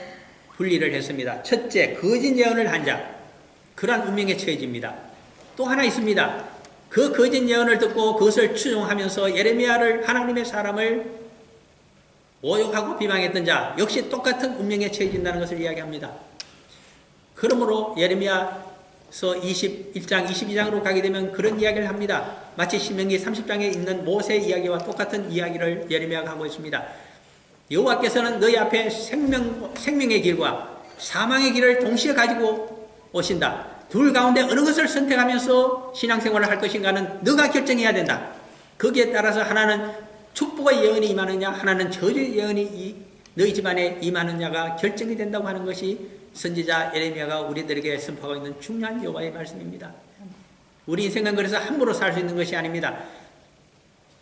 분리를 했습니다. 첫째, 거짓 예언을 한 자, 그러한 운명에 처해집니다. 또 하나 있습니다. 그 거짓 예언을 듣고 그것을 추종하면서 예레미야를, 하나님의 사람을 오욕하고 비방했던 자 역시 똑같은 운명에 처해진다는 것을 이야기합니다. 그러므로 예레미야서 21장, 22장으로 가게 되면 그런 이야기를 합니다. 마치 신명기 30장에 있는 모세 이야기와 똑같은 이야기를 예레미야가 하고 있습니다. 여호와께서는 너희 앞에 생명의 길과 사망의 길을 동시에 가지고 오신다. 둘 가운데 어느 것을 선택하면서 신앙생활을 할 것인가는 너가 결정해야 된다. 거기에 따라서 하나는 축복의 예언이 임하느냐, 하나는 저주의 예언이 너희 집안에 임하느냐가 결정이 된다고 하는 것이 선지자 예레미야가 우리들에게 선포하고 있는 중요한 여호와의 말씀입니다. 우리 인생은 그래서 함부로 살 수 있는 것이 아닙니다.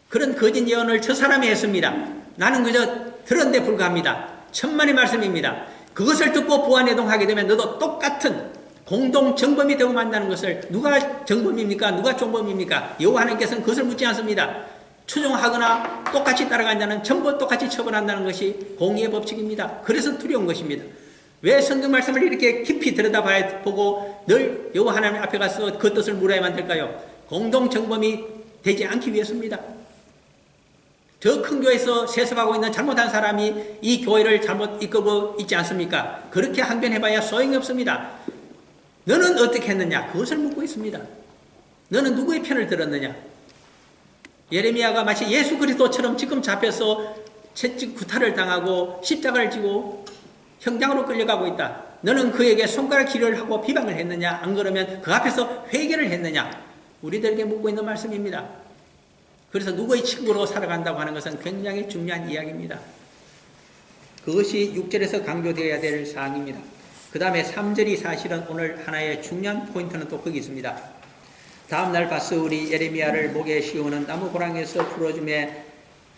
그런 거짓 예언을 저 사람이 했습니다. 나는 그저 들은 데 불과합니다. 천만의 말씀입니다. 그것을 듣고 부안해동하게 되면 너도 똑같은 공동 정범이 되고 만다는 것을 누가 정범입니까? 누가 종범입니까? 여호와 하나님께서는 그것을 묻지 않습니다. 추종하거나 똑같이 따라간 자는 전부 똑같이 처벌한다는 것이 공의의 법칙입니다. 그래서 두려운 것입니다. 왜 성경 말씀을 이렇게 깊이 들여다봐야 보고 늘 여호와 하나님 앞에 가서 그 뜻을 물어야만 될까요? 공동 정범이 되지 않기 위해서입니다. 저 큰 교회에서 세습하고 있는 잘못한 사람이 이 교회를 잘못 이끌고 있지 않습니까? 그렇게 항변해봐야 소용이 없습니다. 너는 어떻게 했느냐? 그것을 묻고 있습니다. 너는 누구의 편을 들었느냐? 예레미야가 마치 예수 그리스도처럼 지금 잡혀서 채찍 구타를 당하고 십자가를 지고 형장으로 끌려가고 있다. 너는 그에게 손가락 기를 하고 비방을 했느냐? 안 그러면 그 앞에서 회개를 했느냐? 우리들에게 묻고 있는 말씀입니다. 그래서 누구의 친구로 살아간다고 하는 것은 굉장히 중요한 이야기입니다. 그것이 6절에서 강조되어야 될 사항입니다. 그 다음에 3절이 사실은 오늘 하나의 중요한 포인트는 또 거기 있습니다. 다음날 바스훌이 예레미야를 목에 씌우는 나무 고랑에서 풀어주매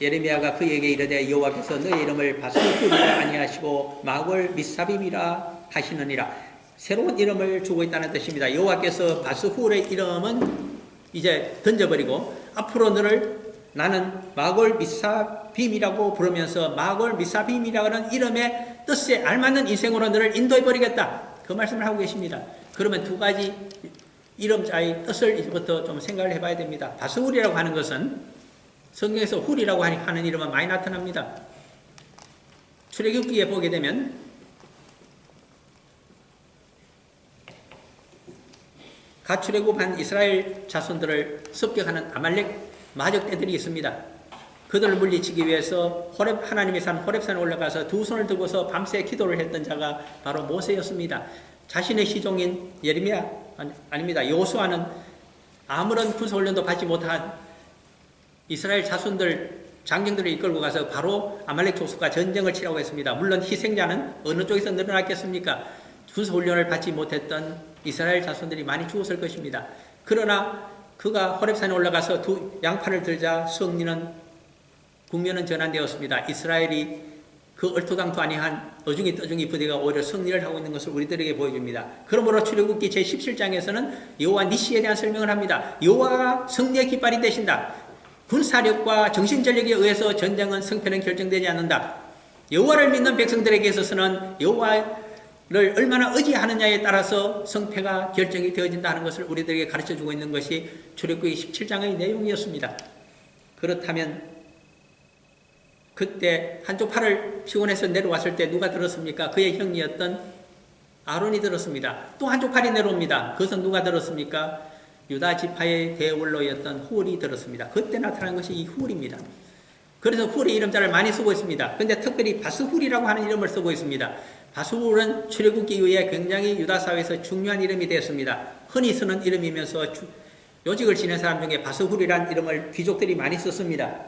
예레미야가 그에게 이르되 여호와께서 너의 이름을 바스훌이라 아니하시고 마골 미사빔이라 하시느니라. 새로운 이름을 주고 있다는 뜻입니다. 여호와께서 바스훌의 이름은 이제 던져버리고 앞으로 너를 나는 마골 미사빔이라고 부르면서 마골 미사빔이라는 이름의 뜻에 알맞는 인생으로 너를 인도해버리겠다. 그 말씀을 하고 계십니다. 그러면 두 가지 이름자의 뜻을 이제부터 좀 생각을 해봐야 됩니다. 바스훌이라고 하는 것은 성경에서 훌이라고 하는 이름은 많이 나타납니다. 출애굽기에 보게 되면 가출애굽한 이스라엘 자손들을 습격하는 아말렉 마적대들이 있습니다. 그들을 물리치기 위해서 하나님의 산 호렙산에 올라가서 두 손을 들고서 밤새 기도를 했던 자가 바로 모세였습니다. 자신의 시종인 예레미야 아닙니다. 여호수아는 아무런 군사훈련도 받지 못한 이스라엘 자손들 장정들을 이끌고 가서 바로 아말렉 족속과 전쟁을 치라고 했습니다. 물론 희생자는 어느 쪽에서 늘어났겠습니까? 군사훈련을 받지 못했던 이스라엘 자손들이 많이 죽었을 것입니다. 그러나 그가 호렙산에 올라가서 두 양팔을 들자 국면은 전환되었습니다. 이스라엘이 그 얼토당토 아니한 어중이 떠중이 부대가 오히려 승리를 하고 있는 것을 우리들에게 보여줍니다. 그러므로 출애굽기 제17장에서는 여호와 니시에 대한 설명을 합니다. 여호와가 승리의 깃발이 되신다. 군사력과 정신전력에 의해서 전쟁은 승패는 결정되지 않는다. 여호와를 믿는 백성들에게 있어서는 여호와 얼마나 의지하느냐에 따라서 성패가 결정이 되어진다는 것을 우리들에게 가르쳐주고 있는 것이 출애굽기 17장의 내용이었습니다. 그렇다면 그때 한쪽 팔을 피곤해서 내려왔을 때 누가 들었습니까? 그의 형이었던 아론이 들었습니다. 또 한쪽 팔이 내려옵니다. 그것은 누가 들었습니까? 유다 지파의 대원로였던 훌이 들었습니다. 그때 나타난 것이 이 훌입니다. 그래서 훌의 이름자를 많이 쓰고 있습니다. 그런데 특별히 바스훌이라고 하는 이름을 쓰고 있습니다. 바스훌은 출애굽기 이후에 굉장히 유다 사회에서 중요한 이름이 되었습니다. 흔히 쓰는 이름이면서 요직을 지낸 사람 중에 바스훌이라는 이름을 귀족들이 많이 썼습니다.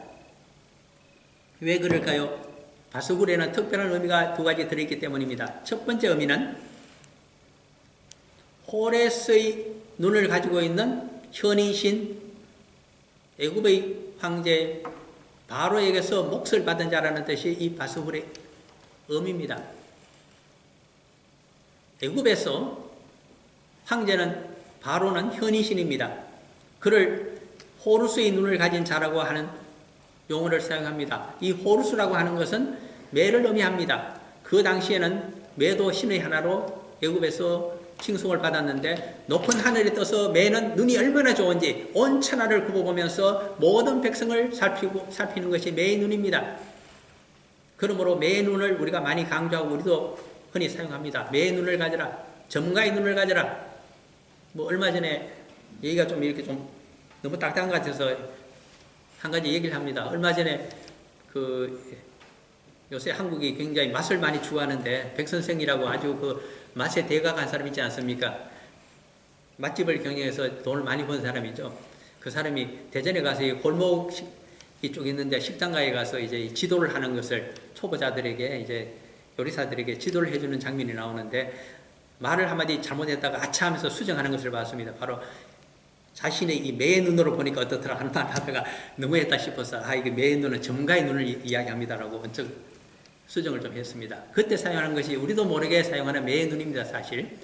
왜 그럴까요? 바스훌에는 특별한 의미가 두 가지 들어있기 때문입니다. 첫 번째 의미는 호레스의 눈을 가지고 있는 현이신 애굽의 황제 바로에게서 몫을 받은 자라는 뜻이 이 바스훌의 의미입니다. 애굽에서 황제는 바로는 현이신입니다. 그를 호루스의 눈을 가진 자라고 하는 용어를 사용합니다. 이 호루스라고 하는 것은 매를 의미합니다. 그 당시에는 매도 신의 하나로 애굽에서 칭송을 받았는데 높은 하늘에 떠서 매는 눈이 얼마나 좋은지 온 천하를 굽어보면서 모든 백성을 살피는 것이 매의 눈입니다. 그러므로 매의 눈을 우리가 많이 강조하고 우리도 흔히 사용합니다. 매의 눈을 가져라. 전문가의 눈을 가져라. 얼마 전에 얘기가 좀 이렇게 좀 너무 딱딱한 것 같아서 한 가지 얘기를 합니다. 얼마 전에 요새 한국이 굉장히 맛을 많이 추구하는데 백선생이라고 아주 맛에 대가간 사람 있지 않습니까? 맛집을 경영해서 돈을 많이 번 사람이죠. 그 사람이 대전에 가서 골목 이쪽 있는데 식당가에 가서 이제 지도를 하는 것을 초보자들에게 이제 요리사들에게 지도를 해주는 장면이 나오는데 말을 한마디 잘못했다가 아차 하면서 수정하는 것을 봤습니다. 바로 자신의 이 매의 눈으로 보니까 어떻더라 하는 말 하다가 너무했다 싶어서 이게 매의 눈은 전문가의 눈을 이야기합니다라고 언뜻 수정을 좀 했습니다. 그때 사용하는 것이 우리도 모르게 사용하는 매의 눈입니다. 사실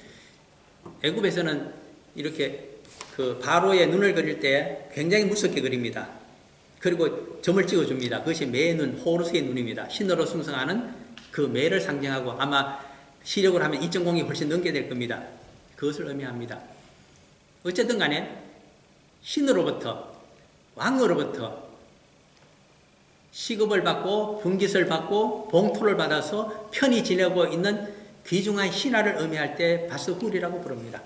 애굽에서는 이렇게 바로의 눈을 그릴 때 굉장히 무섭게 그립니다. 그리고 점을 찍어줍니다. 그것이 매의 눈, 호루스의 눈입니다. 신으로 숭상하는 그 매를 상징하고 아마 시력으로 하면 2.0이 훨씬 넘게 될 겁니다. 그것을 의미합니다. 어쨌든 간에 신으로부터 왕으로부터 시급을 받고 분깃을 받고 봉토를 받아서 편히 지내고 있는 귀중한 신하를 의미할 때 바스훌이라고 부릅니다.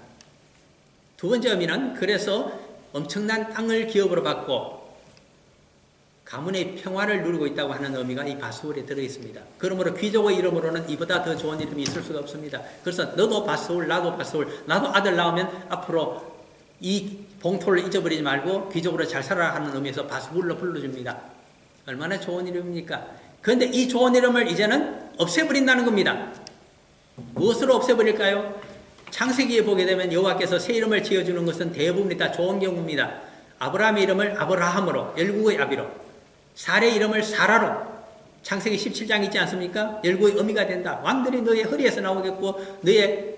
두 번째 의미는 그래서 엄청난 땅을 기업으로 받고 가문의 평화를 누리고 있다고 하는 의미가 이 바스훌에 들어있습니다. 그러므로 귀족의 이름으로는 이보다 더 좋은 이름이 있을 수가 없습니다. 그래서 너도 바스훌, 나도 바스훌, 나도 아들 나오면 앞으로 이 봉토를 잊어버리지 말고 귀족으로 잘 살아라 하는 의미에서 바스훌로 불러줍니다. 얼마나 좋은 이름입니까? 그런데 이 좋은 이름을 이제는 없애버린다는 겁니다. 무엇으로 없애버릴까요? 창세기에 보게 되면 여호와께서 새 이름을 지어주는 것은 대부분이 다 좋은 경우입니다. 아브라함의 이름을 아브라함으로, 열국의 아비로, 사라의 이름을 사라로, 창세기 17장 있지 않습니까? 열국의 의미가 된다. 왕들이 너의 허리에서 나오겠고 너의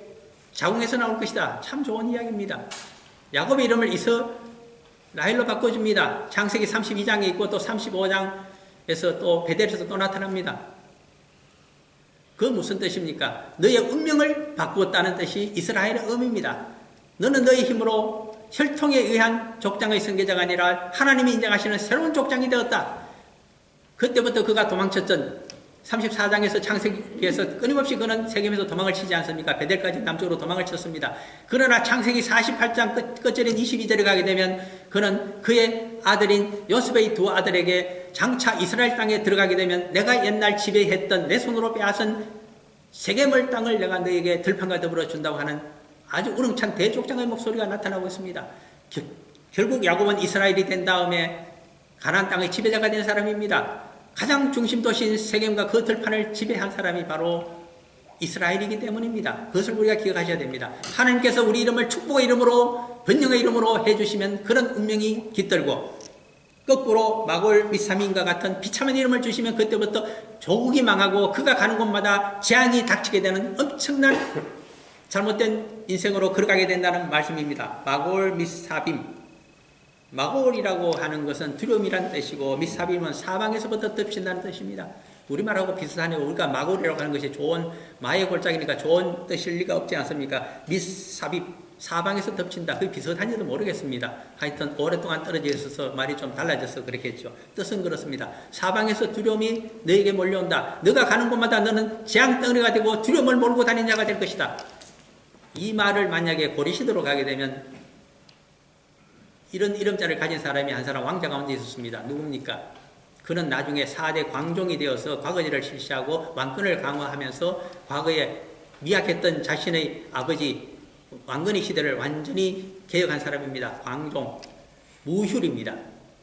자궁에서 나올 것이다. 참 좋은 이야기입니다. 야곱의 이름을 이스라엘로 바꿔줍니다. 창세기 32장에 있고 또 35장에서 또 베델에서 또 나타납니다. 그 무슨 뜻입니까? 너의 운명을 바꾸었다는 뜻이 이스라엘의 의미입니다. 너는 너의 힘으로 혈통에 의한 족장의 선계자가 아니라 하나님이 인정하시는 새로운 족장이 되었다. 그때부터 그가 도망쳤던 34장에서 창세기에서 끊임없이 그는 세겜에서 도망을 치지 않습니까? 베델까지 남쪽으로 도망을 쳤습니다. 그러나 창세기 48장 끝절인 22절에 가게 되면 그는 그의 아들인 요셉의 두 아들에게 장차 이스라엘 땅에 들어가게 되면 내가 옛날 지배했던 내 손으로 빼앗은 세겜을 땅을 내가 너에게 들판과 더불어 준다고 하는 아주 우렁찬 대족장의 목소리가 나타나고 있습니다. 결국 야곱은 이스라엘이 된 다음에 가나안 땅의 지배자가 된 사람입니다. 가장 중심 도시인 세겜과 그 들판을 지배한 사람이 바로 이스라엘이기 때문입니다. 그것을 우리가 기억하셔야 됩니다. 하나님께서 우리 이름을 축복의 이름으로 번영의 이름으로 해주시면 그런 운명이 깃들고 거꾸로 마골 미사민과 같은 비참한 이름을 주시면 그때부터 조국이 망하고 그가 가는 곳마다 재앙이 닥치게 되는 엄청난 잘못된 인생으로 걸어가게 된다는 말씀입니다. 마골 미사빔, 마골이라고 하는 것은 두려움이란 뜻이고 미사빔은 사방에서부터 덮친다는 뜻입니다. 우리말하고 비슷하네요. 우리가 마골이라고 하는 것이 좋은 마의 골짜기니까 좋은 뜻일 리가 없지 않습니까? 미삽입, 사방에서 덮친다. 그게 비슷한지도 모르겠습니다. 하여튼 오랫동안 떨어져 있어서 말이 좀 달라져서 그렇겠죠. 뜻은 그렇습니다. 사방에서 두려움이 너에게 몰려온다. 너가 가는 곳마다 너는 재앙덩어리가 되고 두려움을 몰고 다니는 자가 될 것이다. 이 말을 만약에 고리시도로 가게 되면 이런 이름자를 가진 사람이 한 사람 왕자 가운데 있었습니다. 누굽니까? 그는 나중에 4대 광종이 되어서 과거제를 실시하고 왕권을 강화하면서 과거에 미약했던 자신의 아버지 왕건의 시대를 완전히 개혁한 사람입니다. 광종. 무휴입니다.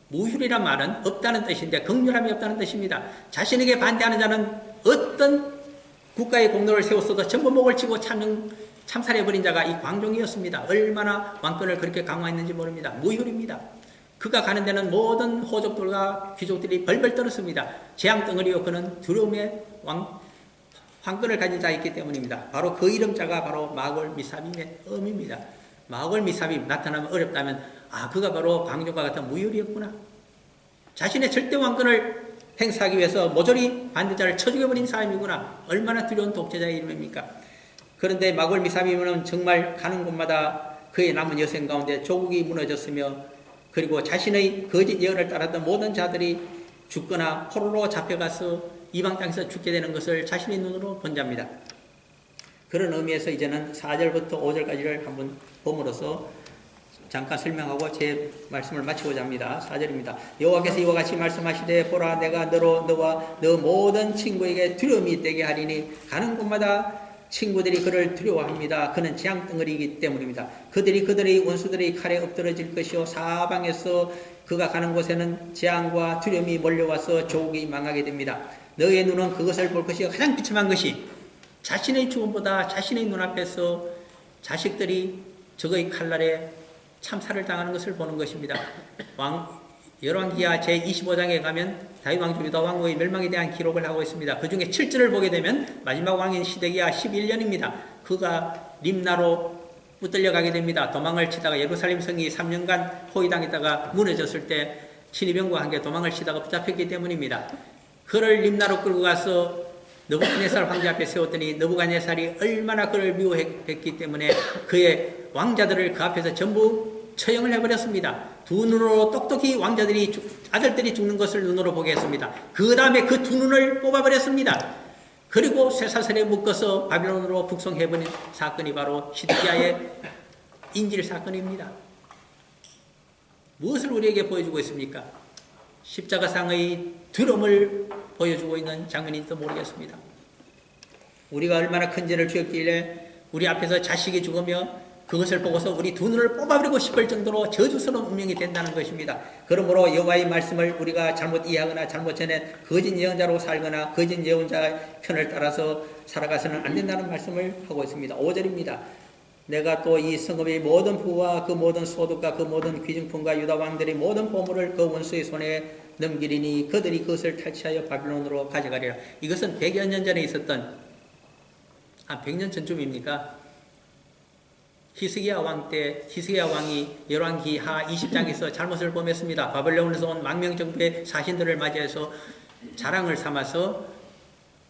무휴이란 말은 없다는 뜻인데 극렬함이 없다는 뜻입니다. 자신에게 반대하는 자는 어떤 국가의 공로를 세웠어도 전부 목을 치고 참살해버린 자가 이 광종이었습니다. 얼마나 왕권을 그렇게 강화했는지 모릅니다. 무휴입니다. 그가 가는 데는 모든 호족들과 귀족들이 벌벌 떨었습니다. 재앙덩어리요 그는 두려움의 황권을 가진 자였기 때문입니다. 바로 그 이름자가 바로 마골 미삽임의 음입니다. 마골 미삽임 나타나면 어렵다면 그가 바로 광종과 같은 무율이었구나. 자신의 절대 왕권을 행사하기 위해서 모조리 반대자를 쳐 죽여버린 사람이구나. 얼마나 두려운 독재자의 이름입니까? 그런데 마골 미삽임은 정말 가는 곳마다 그의 남은 여생 가운데 조국이 무너졌으며 그리고 자신의 거짓 예언을 따랐던 모든 자들이 죽거나 포로로 잡혀가서 이방 땅에서 죽게 되는 것을 자신의 눈으로 본 자입니다. 그런 의미에서 이제는 4절부터 5절까지를 한번 봄으로써 잠깐 설명하고 제 말씀을 마치고자 합니다. 4절입니다. 여호와께서 이와 같이 말씀하시되 보라 내가 너와 너 모든 친구에게 두려움이 되게 하리니 가는 곳마다 친구들이 그를 두려워합니다. 그는 재앙덩어리이기 때문입니다. 그들이 그들의 원수들의 칼에 엎드러질 것이요 사방에서 그가 가는 곳에는 재앙과 두려움이 몰려와서 조국이 망하게 됩니다. 너의 눈은 그것을 볼 것이요 가장 비참한 것이 자신의 죽음보다 자신의 눈앞에서 자식들이 적의 칼날에 참살을 당하는 것을 보는 것입니다. 열왕기하 제25장에 가면 다윗 왕조 유다 왕국의 멸망에 대한 기록을 하고 있습니다. 그 중에 7절을 보게 되면 마지막 왕인 시드기야 11년입니다. 그가 림나로 붙들려 가게 됩니다. 도망을 치다가 예루살렘 성이 3년간 포위당했다가 무너졌을 때 친위병과 함께 도망을 치다가 붙잡혔기 때문입니다. 그를 림나로 끌고 가서 느부갓네살 황제 앞에 세웠더니 느부갓네살이 얼마나 그를 미워했기 때문에 그의 왕자들을 그 앞에서 전부 처형을 해버렸습니다. 두 눈으로 똑똑히 아들들이 죽는 것을 눈으로 보게 했습니다. 그 다음에 그 두 눈을 뽑아버렸습니다. 그리고 쇠사슬에 묶어서 바빌론으로 북송해버린 사건이 바로 시드기야의 인질 사건입니다. 무엇을 우리에게 보여주고 있습니까? 십자가상의 두려움을 보여주고 있는 장면인지도 모르겠습니다. 우리가 얼마나 큰 죄를 지었길래 우리 앞에서 자식이 죽으며 그것을 보고서 우리 두 눈을 뽑아버리고 싶을 정도로 저주스러운 운명이 된다는 것입니다. 그러므로 여호와의 말씀을 우리가 잘못 이해하거나 잘못 전해 거짓 예언자로 살거나 거짓 예언자의 편을 따라서 살아가서는 안 된다는 말씀을 하고 있습니다. 5절입니다. 내가 또 이 성읍의 모든 부와 그 모든 소득과 그 모든 귀중품과 유다 왕들의 모든 보물을 그 원수의 손에 넘기리니 그들이 그것을 탈취하여 바빌론으로 가져가리라. 이것은 100여 년 전에 있었던 100년 전쯤입니까? 히스기야 왕이 열왕기하 20장에서 잘못을 범했습니다. 바벨론에서 온 망명정부의 사신들을 맞이해서 자랑을 삼아서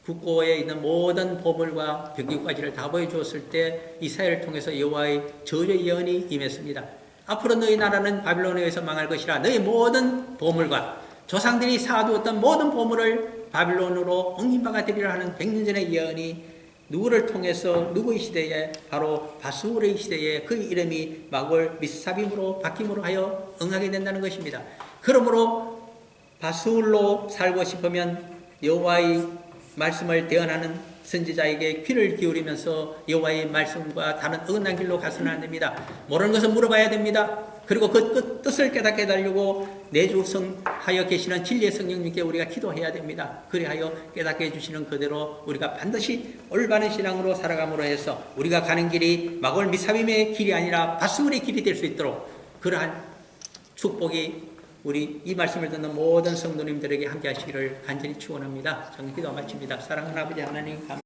국고에 있는 모든 보물과 병기까지를 다 보여주었을 때 이사야를 통해서 여호와의 저주의 예언이 임했습니다. 앞으로 너희 나라는 바빌론에 의해서 망할 것이라. 너희 모든 보물과 조상들이 쌓아두었던 모든 보물을 바빌론으로 옮긴 바가 되리라 하는 100년 전의 예언이 누구를 통해서 누구의 시대에 바로 바수울의 시대에 그 이름이 마골 미삽임으로 바뀜으로 하여 응하게 된다는 것입니다. 그러므로 바수울로 살고 싶으면 여호와의 말씀을 대언하는 선지자에게 귀를 기울이면서 여호와의 말씀과 다른 어긋난 길로 가서는 안 됩니다. 모르는 것은 물어봐야 됩니다. 그리고 그 뜻을 깨닫게 해달라고 내주하여 계시는 진리의 성령님께 우리가 기도해야 됩니다. 그리하여 깨닫게 해주시는 그대로 우리가 반드시 올바른 신앙으로 살아감으로 해서 우리가 가는 길이 마골 미삽임의 길이 아니라 바수울의 길이 될 수 있도록 그러한 축복이 우리 이 말씀을 듣는 모든 성도님들에게 함께 하시기를 간절히 축원합니다. 정기도 마칩니다. 사랑하는 아버지 하나님 감사합니다.